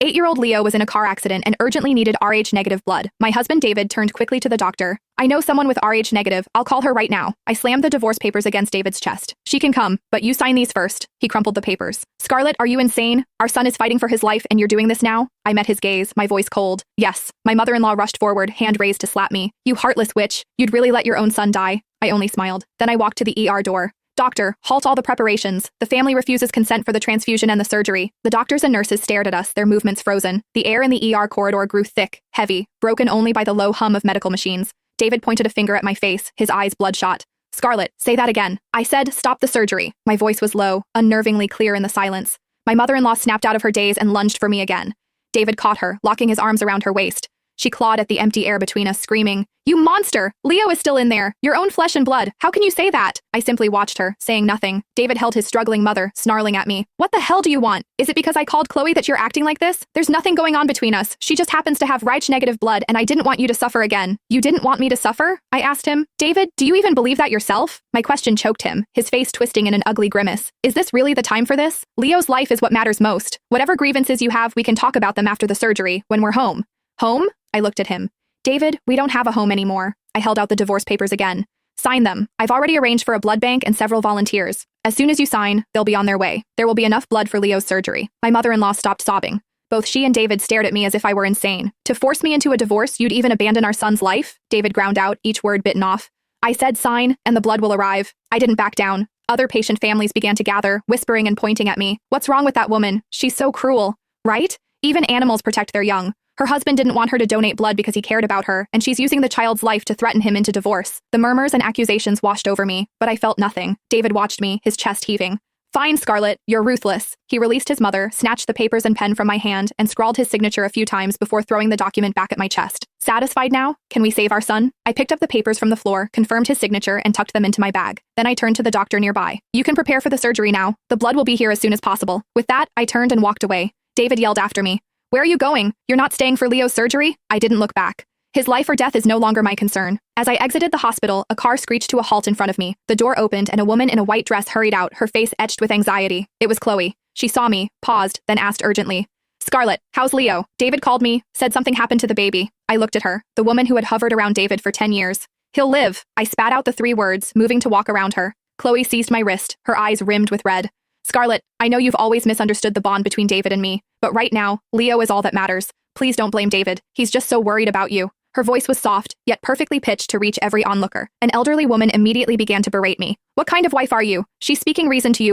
8-year-old Leo was in a car accident and urgently needed Rh-negative blood. My husband David turned quickly to the doctor. I know someone with Rh-negative. I'll call her right now. I slammed the divorce papers against David's chest. She can come, but you sign these first. He crumpled the papers. Scarlett, are you insane? Our son is fighting for his life and you're doing this now? I met his gaze, my voice cold. Yes. My mother-in-law rushed forward, hand raised to slap me. You heartless witch. You'd really let your own son die? I only smiled. Then I walked to the ER door. Doctor, halt all the preparations. The family refuses consent for the transfusion and the surgery. The doctors and nurses stared at us, their movements frozen. The air in the ER corridor grew thick, heavy, broken only by the low hum of medical machines. David pointed a finger at my face, his eyes bloodshot. Scarlett, say that again. I said, stop the surgery. My voice was low, unnervingly clear in the silence. My mother-in-law snapped out of her daze and lunged for me again. David caught her, locking his arms around her waist. She clawed at the empty air between us, screaming, "You monster! Leo is still in there! Your own flesh and blood! How can you say that?" I simply watched her, saying nothing. David held his struggling mother, snarling at me. "What the hell do you want? Is it because I called Chloe that you're acting like this? There's nothing going on between us. She just happens to have Rh-negative blood and I didn't want you to suffer again." "You didn't want me to suffer?" I asked him. "David, do you even believe that yourself?" My question choked him, his face twisting in an ugly grimace. "Is this really the time for this? Leo's life is what matters most. Whatever grievances you have, we can talk about them after the surgery, when we're home." "Home?" I looked at him. "David, we don't have a home anymore." I held out the divorce papers again. "Sign them. I've already arranged for a blood bank and several volunteers. As soon as you sign, they'll be on their way. There will be enough blood for Leo's surgery." My mother-in-law stopped sobbing. Both she and David stared at me as if I were insane. "To force me into a divorce, you'd even abandon our son's life?" David ground out, each word bitten off. "I said sign, and the blood will arrive." I didn't back down. Other patient families began to gather, whispering and pointing at me. "What's wrong with that woman? She's so cruel." Right? Even animals protect their young. Her husband didn't want her to donate blood because he cared about her, and she's using the child's life to threaten him into divorce. The murmurs and accusations washed over me, but I felt nothing. David watched me, his chest heaving. "Fine, Scarlett, you're ruthless." He released his mother, snatched the papers and pen from my hand, and scrawled his signature a few times before throwing the document back at my chest. "Satisfied now? Can we save our son?" I picked up the papers from the floor, confirmed his signature, and tucked them into my bag. Then I turned to the doctor nearby. "You can prepare for the surgery now. The blood will be here as soon as possible." With that, I turned and walked away. David yelled after me. "Where are you going? You're not staying for Leo's surgery?" I didn't look back. His life or death is no longer my concern. As I exited the hospital, a car screeched to a halt in front of me. The door opened and a woman in a white dress hurried out, her face etched with anxiety. It was Chloe. She saw me, paused, then asked urgently, "Scarlett, how's Leo?" David called me, said something happened to the baby. I looked at her, the woman who had hovered around David for 10 years. "He'll live." I spat out the 3 words, moving to walk around her. Chloe seized my wrist, her eyes rimmed with red. "Scarlett, I know you've always misunderstood the bond between David and me, but right now, Leo is all that matters. Please don't blame David. He's just so worried about you." Her voice was soft, yet perfectly pitched to reach every onlooker. An elderly woman immediately began to berate me. "What kind of wife are you? She's speaking reason to you